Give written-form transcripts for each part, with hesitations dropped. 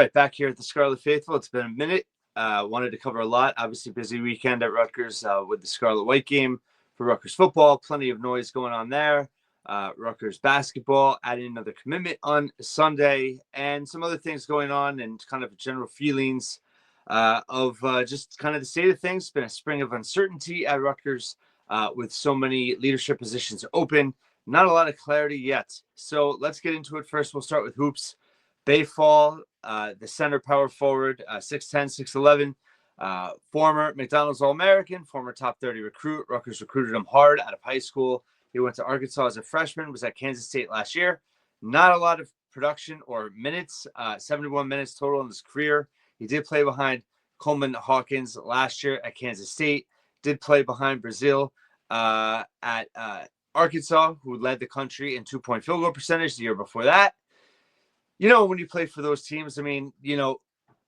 right, back here at the Scarlet Faithful. It's been a minute. Wanted to cover a lot. Obviously, busy weekend at Rutgers with the Scarlet White game for Rutgers football. Plenty of noise going on there. Rutgers basketball adding another commitment on Sunday, and some other things going on, and kind of general feelings of just kind of the state of things. It's been a spring of uncertainty at Rutgers with so many leadership positions open. Not a lot of clarity yet. So let's get into it. First, we'll start with hoops. Baye Fall, the center power forward, 6'10", 6'11", former McDonald's All-American, former top 30 recruit. Rutgers recruited him hard out of high school. He went to Arkansas as a freshman, was at Kansas State last year. Not a lot of production or minutes, 71 minutes total in his career. He did play behind Coleman Hawkins last year at Kansas State, did play behind Brazil at Arkansas, who led the country in two-point field goal percentage the year before that. You know, when you play for those teams, I mean, you know,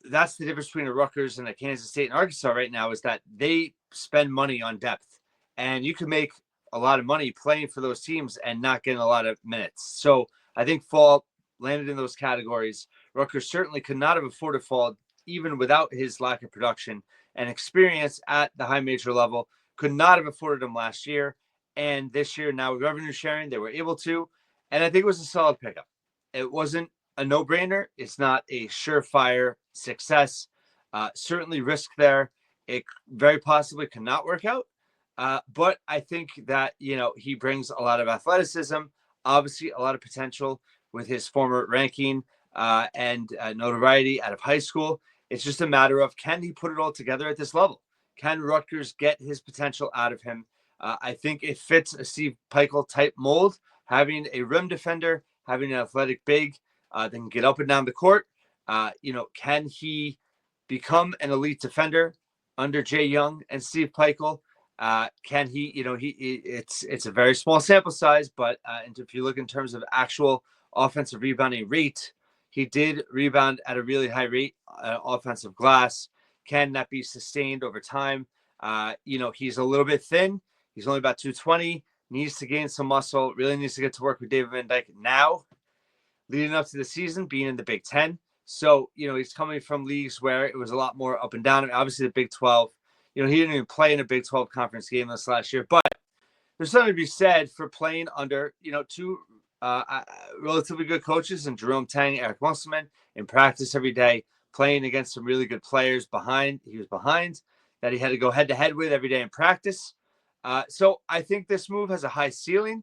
that's the difference between a Rutgers and a Kansas State and Arkansas right now is that they spend money on depth. And you can make a lot of money playing for those teams and not getting a lot of minutes. So I think Fall landed in those categories. Rutgers certainly could not have afforded Fall even without his lack of production and experience at the high major level. Could not have afforded him last year. And this year, now with revenue sharing, they were able to. And I think it was a solid pickup. It wasn't a no-brainer. It's not a surefire success. Certainly risk there. It very possibly could not work out. But I think that, you know, he brings a lot of athleticism, obviously a lot of potential with his former ranking and notoriety out of high school. It's just a matter of, can he put it all together at this level? Can Rutgers get his potential out of him? I think it fits a Steve Pikiell type mold, having a rim defender, having an athletic big, that can get up and down the court. You know, can he become an elite defender under Jay Young and Steve Pikiell? Can he, you know, it's a very small sample size, but if you look in terms of actual offensive rebounding rate, he did rebound at a really high rate, offensive glass. Can that be sustained over time? You know, he's a little bit thin. He's only about 220, needs to gain some muscle, really needs to get to work with David Van Dyke now, leading up to the season, being in the Big Ten. So, you know, he's coming from leagues where it was a lot more up and down. And obviously, the Big 12, you know, he didn't even play in a Big 12 conference game this last year. But there's something to be said for playing under, you know, two relatively good coaches in Jerome Tang, Eric Musselman, in practice every day, playing against some really good players he was behind, that he had to go head-to-head with every day in practice. So I think this move has a high ceiling.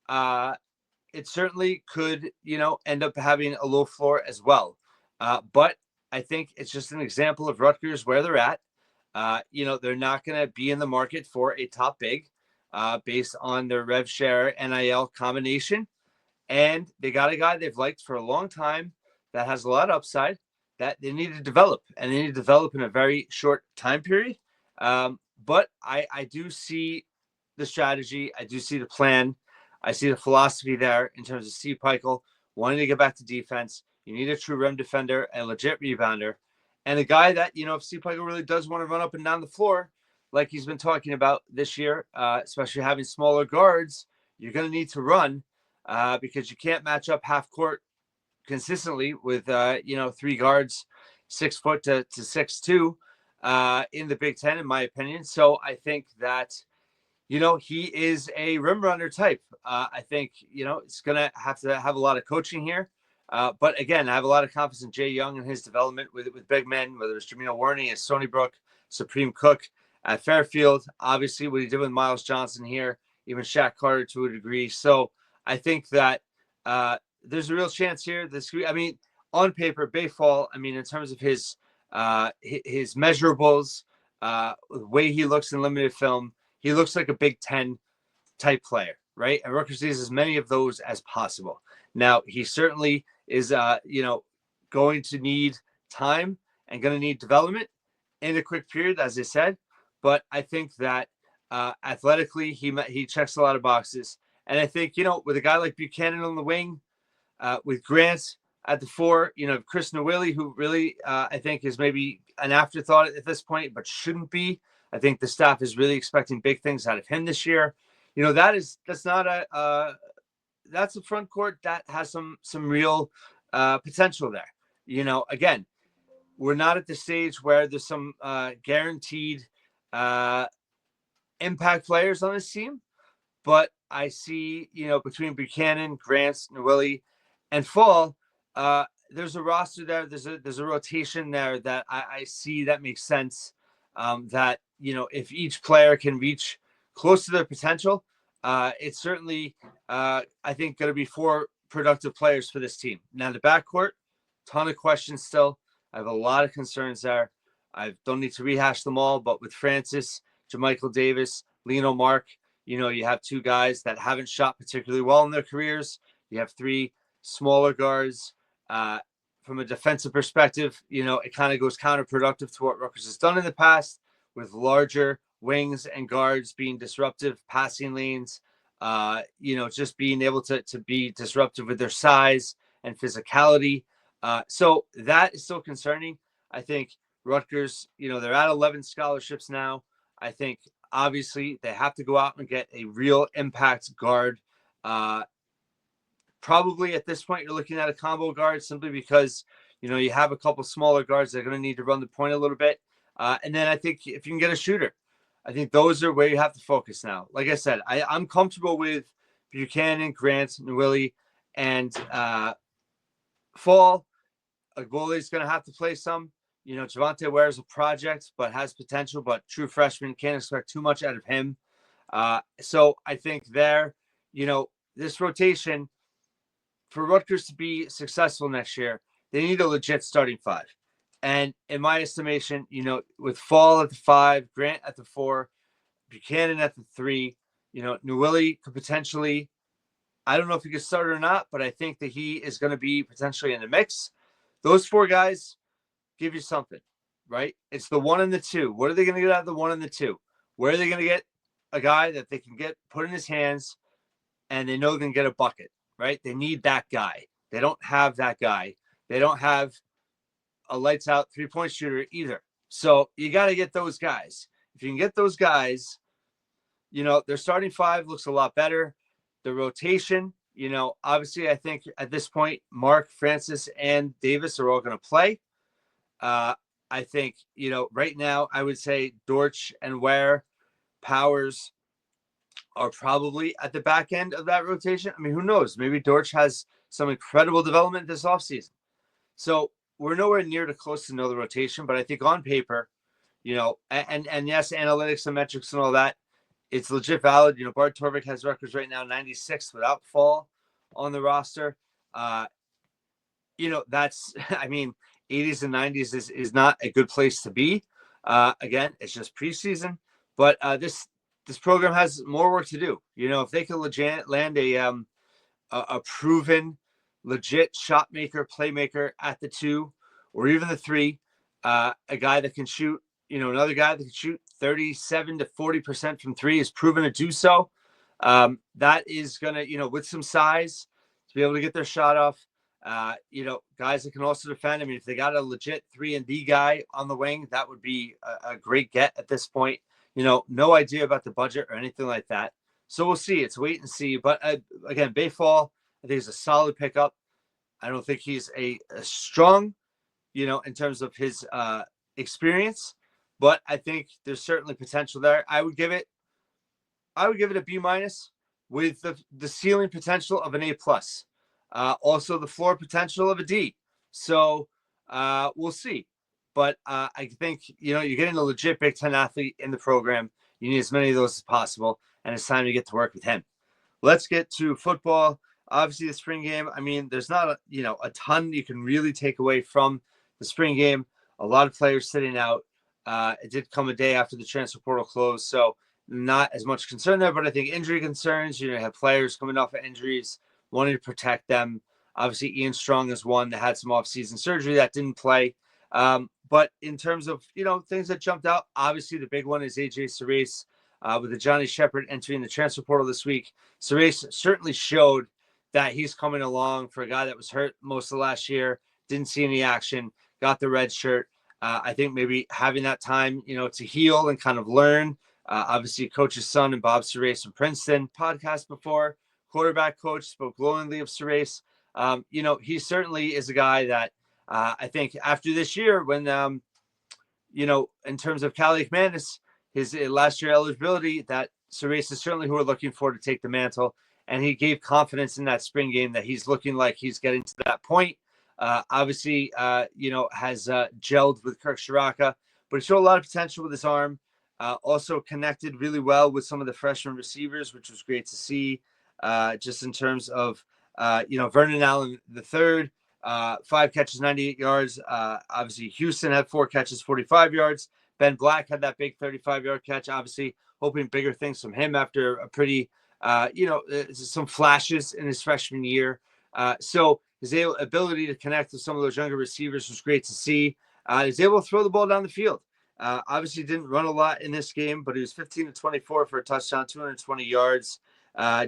It certainly could, you know, end up having a low floor as well. But I think it's just an example of Rutgers where they're at. You know, they're not going to be in the market for a top big based on their rev share NIL combination. And they got a guy they've liked for a long time that has a lot of upside that they need to develop. And they need to develop in a very short time period. But I do see the strategy. I do see the plan. I see the philosophy there in terms of Steve Pikiell wanting to get back to defense. You need a true rim defender, a legit rebounder, and a guy that, you know, if Steve Pikiell really does want to run up and down the floor, like he's been talking about this year, especially having smaller guards, you're going to need to run because you can't match up half court consistently with, you know, three guards, 6 foot to 6'2" in the Big Ten, in my opinion. So I think that, you know, he is a rim runner type. I think, you know, it's going to have a lot of coaching here. But again, I have a lot of confidence in Jay Young and his development with big men, whether it's Jameel Warney, Stony Brook, Supreme Cook at Fairfield. Obviously, what he did with Miles Johnson here, even Shaq Carter to a degree. So I think that there's a real chance here. I mean, on paper, Baye Fall, I mean, in terms of his measurables, the way he looks in limited film, he looks like a Big Ten type player, right? And Rutgers needs as many of those as possible. Now, he certainly is, you know, going to need time and going to need development in a quick period, as I said. But I think that athletically, he checks a lot of boxes. And I think, you know, with a guy like Buchanan on the wing, with Grant at the 4, you know, Chris Nowilli, who really, I think, is maybe an afterthought at this point, but shouldn't be. I think the staff is really expecting big things out of him this year. You know, that's a front court that has some real potential there. You know, again, we're not at the stage where there's some guaranteed impact players on this team. But I see, between Buchanan, Grant, Nwili, and Fall, there's a roster there. There's a rotation there that I see that makes sense. That if each player can reach close to their potential, it's certainly I think going to be 4 productive players for this team. Now the backcourt, ton of questions still. I have a lot of concerns there. I don't need to rehash them all, but with Francis, JaMychal Davis, Lino Mark, you have 2 guys that haven't shot particularly well in their careers. You have 3 smaller guards. From a defensive perspective, it kind of goes counterproductive to what Rutgers has done in the past with larger wings and guards being disruptive, passing lanes, just being able to be disruptive with their size and physicality. So that is still concerning. I think Rutgers, they're at 11 scholarships now. I think obviously they have to go out and get a real impact guard. Probably at this point, you're looking at a combo guard simply because, you have a couple smaller guards that are going to need to run the point a little bit. And then I think if you can get a shooter, I think those are where you have to focus now. Like I said, I'm comfortable with Buchanan, Grant, Nwili, and Fall. A goalie is going to have to play some. Javante Ware is a project, but has potential, but true freshman, can't expect too much out of him. So I think there, this rotation, for Rutgers to be successful next year, they need a legit starting 5. And in my estimation, with Fall at the 5, Grant at the 4, Buchanan at the 3, Nwili could potentially, I don't know if he could start or not, but I think that he is going to be potentially in the mix. Those 4 guys give you something, right? It's the 1 and the 2. What are they going to get out of the 1 and the 2? Where are they going to get a guy that they can get put in his hands and they know they can get a bucket, right? They need that guy. They don't have that guy. They don't have a lights out 3-point shooter either. So you got to get those guys. If you can get those guys, their starting 5 looks a lot better. The rotation, obviously I think at this point, Mark, Francis, and Davis are all going to play. I think, right now I would say Dortch and Ware, Powers are probably at the back end of that rotation. I mean, who knows? Maybe Dortch has some incredible development this offseason. So we're nowhere near to close to know the rotation, but I think on paper, and yes, analytics and metrics and all that, it's legit valid. Bart Torvik has Rutgers right now 96th without Fall on the roster. That's, 80s and 90s is not a good place to be. Again, it's just preseason, but this program has more work to do. If they can legit land a proven, legit shot maker, playmaker at the 2 or even the 3, a guy that can shoot, another guy that can shoot 37 to 40% from 3 is proven to do so. That is going to, with some size to be able to get their shot off. Guys that can also defend. If they got a legit 3-and-D guy on the wing, that would be a great get at this point. No idea about the budget or anything like that. So we'll see. It's wait and see. But again, Baye Fall, I think is a solid pickup. I don't think he's a strong, in terms of his experience, but I think there's certainly potential there. I would give it a B- with the ceiling potential of an A+. Also the floor potential of a D. So we'll see. But I think, you're getting a legit Big Ten athlete in the program. You need as many of those as possible, and it's time to get to work with him. Let's get to football. Obviously, the spring game, there's not a ton you can really take away from the spring game. A lot of players sitting out. It did come a day after the transfer portal closed, so not as much concern there. But I think injury concerns, you have players coming off of injuries, wanting to protect them. Obviously, Ian Strong is one that had some off-season surgery that didn't play. But in terms of, things that jumped out, obviously the big one is AJ Surace with the Johnny Shepard entering the transfer portal this week. Surace certainly showed that he's coming along for a guy that was hurt most of last year, didn't see any action, got the red shirt. I think maybe having that time, to heal and kind of learn. Obviously, coach's son and Bob Surace from Princeton podcast before. Quarterback coach spoke glowingly of Surace. He certainly is a guy that I think after this year, when in terms of Cali McManus, his last year eligibility, that Surace is certainly who we're looking for to take the mantle. And he gave confidence in that spring game that he's looking like he's getting to that point. Obviously, has gelled with Kirk Shiraka, but he showed a lot of potential with his arm. Also connected really well with some of the freshman receivers, which was great to see. Just in terms of, Vernon Allen the third, 5 catches, 98 yards. Obviously, Houston had 4 catches, 45 yards. Ben Black had that big 35-yard catch. Obviously, hoping bigger things from him after a pretty, some flashes in his freshman year. So his ability to connect with some of those younger receivers was great to see. He's able to throw the ball down the field. Obviously, didn't run a lot in this game, but he was 15 to 24 for a touchdown, 220 yards.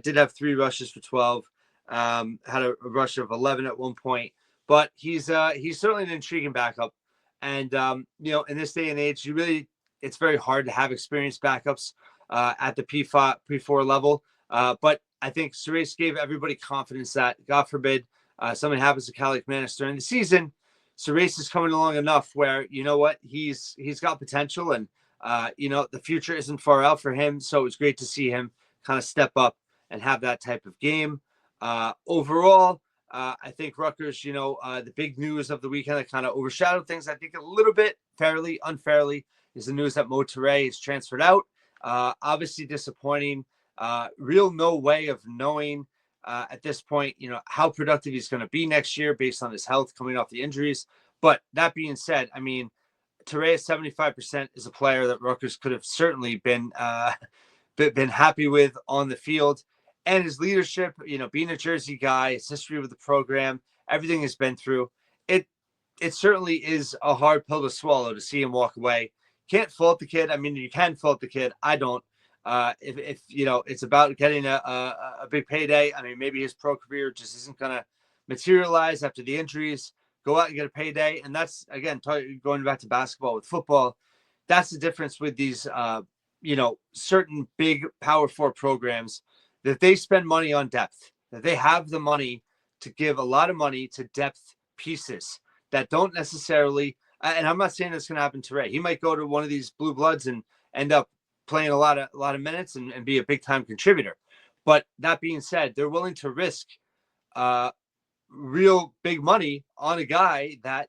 Did have 3 rushes for 12. Had a rush of 11 at one point. But he's certainly an intriguing backup. And, in this day and age, it's very hard to have experienced backups at the P4 level. But I think Surace gave everybody confidence that, God forbid, something happens to Cali McManus during the season. Surace is coming along enough where, he's got potential, and, the future isn't far out for him. So it's great to see him kind of step up and have that type of game. Overall, I think Rutgers, the big news of the weekend that kind of overshadowed things, I think a little bit, fairly, unfairly, is the news that Mo Toure is transferred out. Obviously disappointing. Real no way of knowing at this point, how productive he's going to be next year based on his health coming off the injuries. But that being said, I mean, Toure at 75% is a player that Rutgers could have certainly been happy with on the field. And his leadership, being a Jersey guy, his history with the program, everything he's been through, it certainly is a hard pill to swallow to see him walk away. Can't fault the kid. I mean, you can fault the kid. I don't. If it's about getting a big payday. I mean, maybe his pro career just isn't going to materialize after the injuries. Go out and get a payday. And that's, again, going back to basketball with football, that's the difference with these, certain big Power 4 programs, that they spend money on depth, that they have the money to give a lot of money to depth pieces that don't necessarily, and I'm not saying it's going to happen to Ray. He might go to one of these blue bloods and end up playing a lot of minutes and be a big time contributor. But that being said, they're willing to risk real big money on a guy that,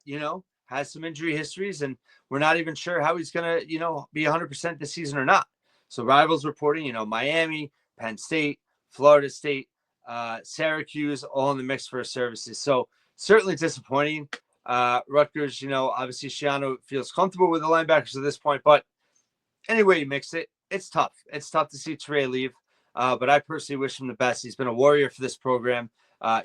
has some injury histories, and we're not even sure how he's going to, be 100% this season or not. So Rivals reporting, Miami, Penn State, Florida State, Syracuse, all in the mix for services. So certainly disappointing. Rutgers, obviously Shiano feels comfortable with the linebackers at this point, but anyway you mix it, it's tough. It's tough to see Toure leave, but I personally wish him the best. He's been a warrior for this program.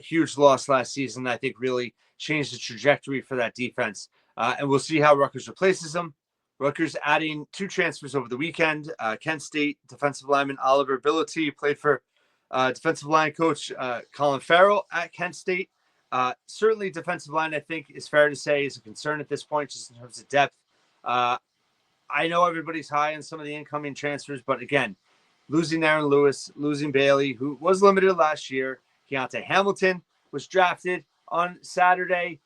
Huge loss last season, I think really changed the trajectory for that defense. And we'll see how Rutgers replaces him. Rutgers adding 2 transfers over the weekend. Kent State defensive lineman Oliver Billity played for defensive line coach Colin Farrell at Kent State. Certainly defensive line, I think, is fair to say, is a concern at this point, just in terms of depth. I know everybody's high on some of the incoming transfers, but again, losing Aaron Lewis, losing Bailey, who was limited last year. Keontae Hamilton was drafted on Saturday.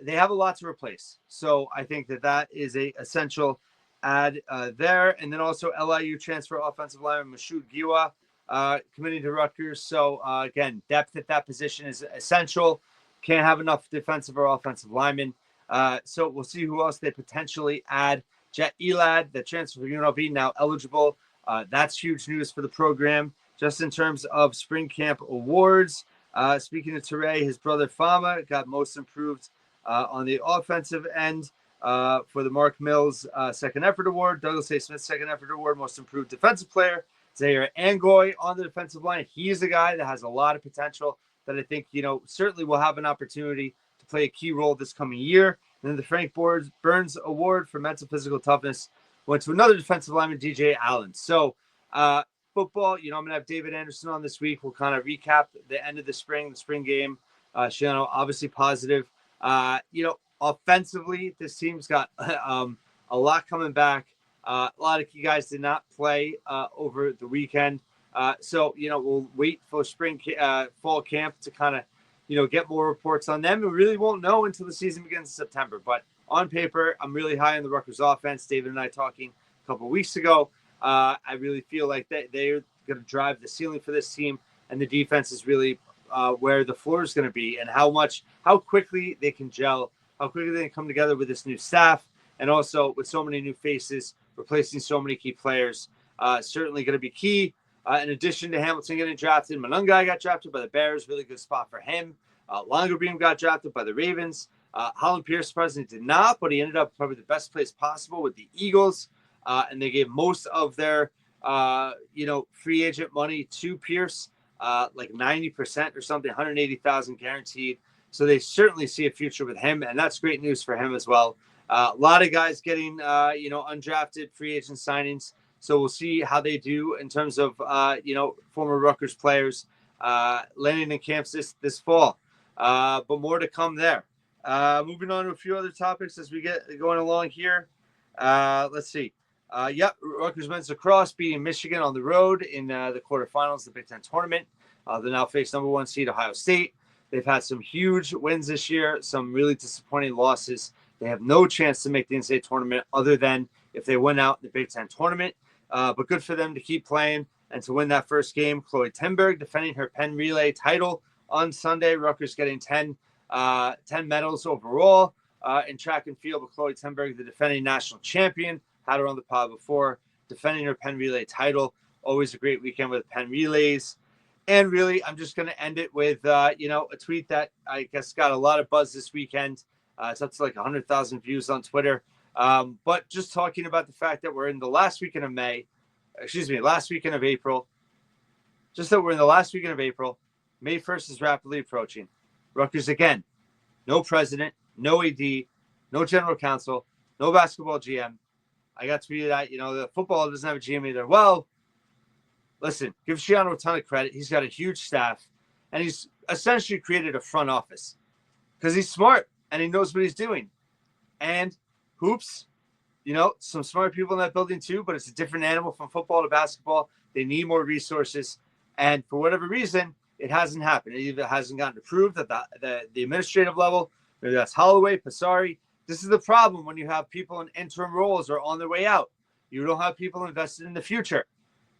They have a lot to replace. So I think that is a essential add there. And then also LIU transfer offensive lineman Mashoud Giwa committing to Rutgers. So again, depth at that position is essential. Can't have enough defensive or offensive linemen. So we'll see who else they potentially add. Jet Elad, the transfer from UNLV, now eligible. That's huge news for the program. Just in terms of spring camp awards, speaking of Toure, his brother Fama got most improved on the offensive end for the Mark Mills second effort award. Douglas A. Smith second effort award, most improved defensive player. Zaire Angoy on the defensive line. He's a guy that has a lot of potential that I think, certainly will have an opportunity to play a key role this coming year. And then the Frank Burns Award for mental physical toughness went to another defensive lineman, DJ Allen. So football, I'm going to have David Anderson on this week. We'll kind of recap the end of the spring game. Shiano, obviously positive. Offensively, this team's got a lot coming back. A lot of key guys did not play over the weekend. So we'll wait for fall camp to kind of, get more reports on them. We really won't know until the season begins in September. But on paper, I'm really high on the Rutgers offense. David and I talking a couple of weeks ago. I really feel like they're going to drive the ceiling for this team, and the defense is really where the floor is going to be, and how quickly they can gel, how quickly they can come together with this new staff, and also with so many new faces, replacing so many key players. Certainly going to be key. In addition to Hamilton getting drafted, Manungai got drafted by the Bears. Really good spot for him. Longerbeam got drafted by the Ravens. Holland Pierce, president, did not, but he ended up probably the best place possible with the Eagles. And they gave most of their, free agent money to Pierce, like 90% or something, 180,000 guaranteed. So they certainly see a future with him, and that's great news for him as well. A lot of guys getting, undrafted free agent signings. So we'll see how they do in terms of, former Rutgers players landing in camps this fall. But more to come there. Moving on to a few other topics as we get going along here. Let's see. Rutgers men's lacrosse beating Michigan on the road in the quarterfinals of the Big Ten tournament. They now face number 1 seed Ohio State. They've had some huge wins this year, some really disappointing losses. They have no chance to make the NCAA tournament other than if they win out in the Big Ten tournament. But good for them to keep playing and to win that first game. Chloe Timberg defending her Penn relay title on Sunday. Rutgers getting 10 medals overall in track and field. But Chloe Timberg, the defending national champion, had her on the pod before, defending her Penn relay title. Always a great weekend with Penn relays. And really, I'm just going to end it with, a tweet that I guess got a lot of buzz this weekend. It's up to like 100,000 views on Twitter. But just talking about the fact that we're in the last weekend of last weekend of April. Just that we're in the last weekend of April. May 1st is rapidly approaching. Rutgers, again, no president, no AD, no general counsel, no basketball GM. I got tweeted at, the football doesn't have a GM either. Well, listen, give Shiano a ton of credit. He's got a huge staff, and he's essentially created a front office because he's smart and he knows what he's doing. And hoops, some smart people in that building too, but it's a different animal from football to basketball. They need more resources. And for whatever reason, it hasn't happened. It either hasn't gotten approved at the administrative level. Maybe that's Holloway, Passari. This is the problem when you have people in interim roles or on their way out. You don't have people invested in the future.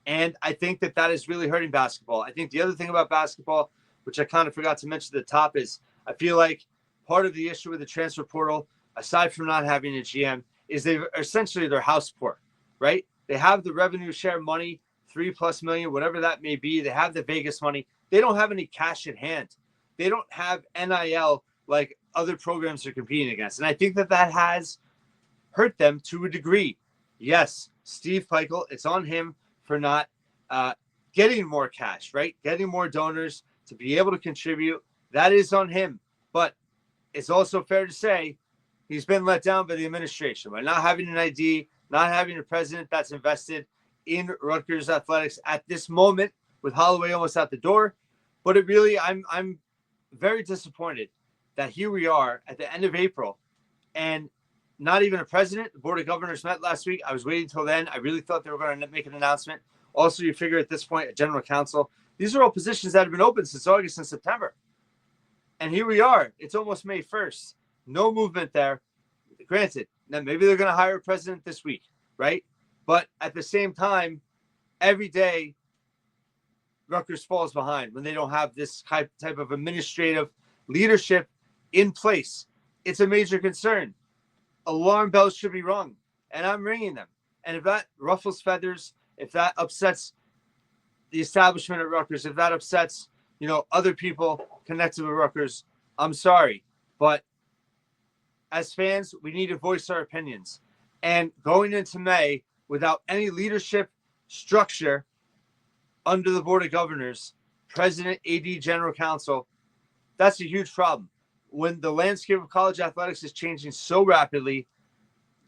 And I think that is really hurting basketball. I think the other thing about basketball, which I kind of forgot to mention at the top, is I feel like part of the issue with the transfer portal, aside from not having a GM, is they're house poor, right? They have the revenue share money, $3+ million, whatever that may be. They have the Vegas money. They don't have any cash at hand. They don't have NIL like other programs are competing against. And I think that has hurt them to a degree. Yes, Steve Peichel, it's on him for not getting more cash, right? Getting more donors to be able to contribute. That is on him. But it's also fair to say he's been let down by the administration by not having an ID, not having a president that's invested in Rutgers athletics at this moment, with Holloway almost out the door. But it really, I'm very disappointed that here we are at the end of April and not even a president. The Board of Governors met last week. I was waiting till then. I really thought they were going to make an announcement. Also, you figure at this point, a general counsel. These are all positions that have been open since August and September. And here we are. It's almost May 1st. No movement there. Granted, now maybe they're going to hire a president this week, right? But at the same time, every day, Rutgers falls behind when they don't have this type of administrative leadership in place. It's a major concern. Alarm bells should be rung, and I'm ringing them. And if that ruffles feathers, if that upsets the establishment at Rutgers, if that upsets, other people connected with Rutgers, I'm sorry. But as fans, we need to voice our opinions. And going into May without any leadership structure under the Board of Governors, President, AD, General Counsel, that's a huge problem. When the landscape of college athletics is changing so rapidly,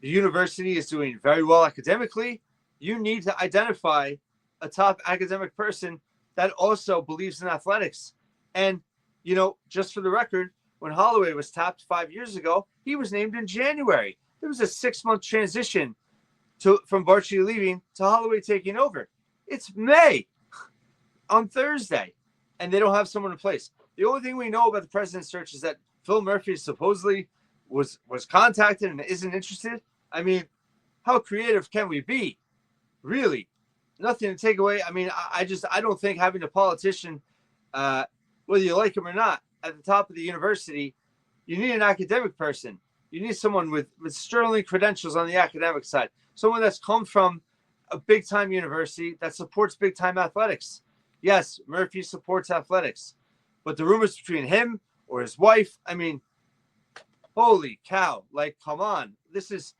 the university is doing very well academically. You need to identify a top academic person that also believes in athletics. And, just for the record, when Holloway was tapped 5 years ago, he was named in January. There was a 6-month transition from Barchi leaving to Holloway taking over. It's May on Thursday, and they don't have someone in place. The only thing we know about the president's search is that Phil Murphy supposedly was contacted and isn't interested. I mean, how creative can we be? Really, nothing to take away. I mean, I don't think having a politician, whether you like him or not, at the top of the university, you need an academic person. You need someone with sterling credentials on the academic side, someone that's come from a big time university that supports big time athletics. Yes, Murphy supports athletics, but the rumors between him or his wife, I mean, holy cow! Like, come on, let's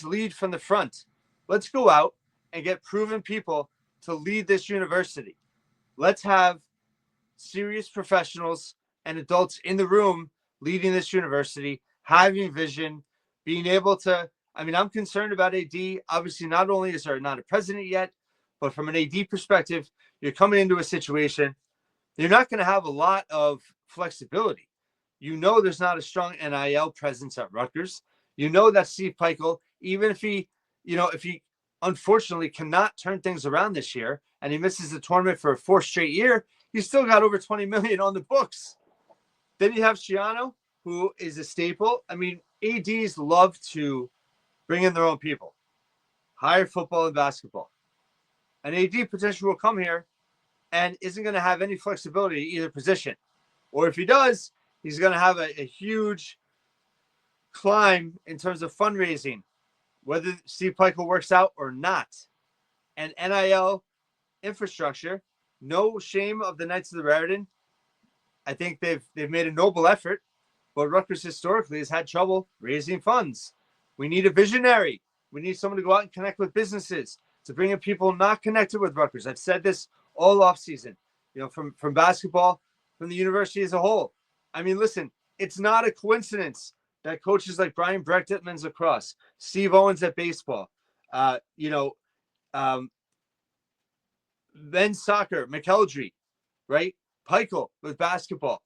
lead from the front. Let's go out and get proven people to lead this university. Let's have serious professionals and adults in the room leading this university, having vision, being able to. I mean, I'm concerned about AD. Obviously, not only is there not a president yet, but from an AD perspective, you're coming into a situation, you're not going to have a lot of flexibility. You know, there's not a strong NIL presence at Rutgers. You know that Steve Peichel, even if he unfortunately cannot turn things around this year and he misses the tournament for a fourth straight year, he's still got over 20 million on the books. Then you have Schiano, who is a staple. I mean, ADs love to bring in their own people, hire football and basketball. An AD potentially will come here and isn't going to have any flexibility in either position. Or if he does, he's going to have a huge climb in terms of fundraising, whether Steve Peichel works out or not. And NIL infrastructure, no shame of the Knights of the Raritan. I think they've made a noble effort, but Rutgers historically has had trouble raising funds. We need a visionary. We need someone to go out and connect with businesses, to bring in people not connected with Rutgers. I've said this all offseason, from basketball, from the university as a whole. I mean, listen, it's not a coincidence that coaches like Brian Brecht at men's lacrosse, Steve Owens at baseball, men's soccer, McElderry, right? Peichel with basketball.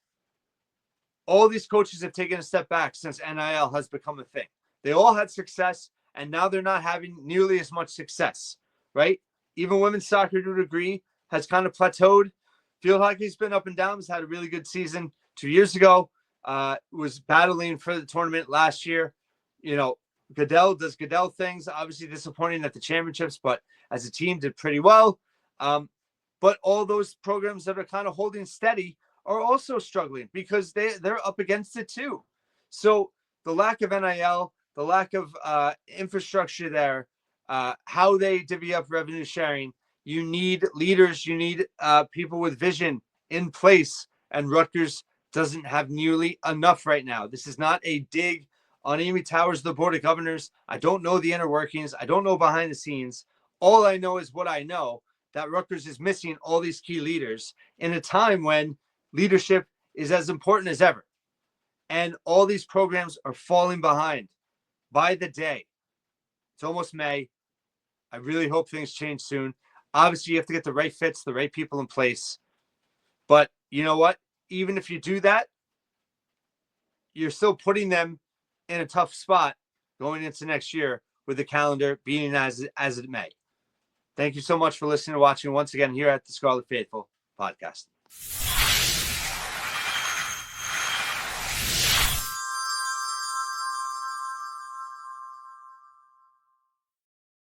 All these coaches have taken a step back since NIL has become a thing. They all had success, and now they're not having nearly as much success, right? Even women's soccer, to a degree, has kind of plateaued. Field hockey's been up and down. Has had a really good season 2 years ago. Was battling for the tournament last year. Goodell does Goodell things. Obviously disappointing at the championships, but as a team did pretty well. But all those programs that are kind of holding steady are also struggling because they're up against it too. So the lack of NIL, the lack of infrastructure there, how they divvy up revenue sharing, you need leaders, you need people with vision in place, and Rutgers doesn't have nearly enough right now. This is not a dig on Amy Towers, the Board of Governors. I don't know the inner workings. I don't know behind the scenes. All I know is what I know, that Rutgers is missing all these key leaders in a time when leadership is as important as ever. And all these programs are falling behind by the day. It's almost May. I really hope things change soon. Obviously, you have to get the right fits, the right people in place. But you know what? Even if you do that, you're still putting them in a tough spot going into next year with the calendar being as it may. Thank you so much for listening and watching once again here at the Scarlet Faithful podcast.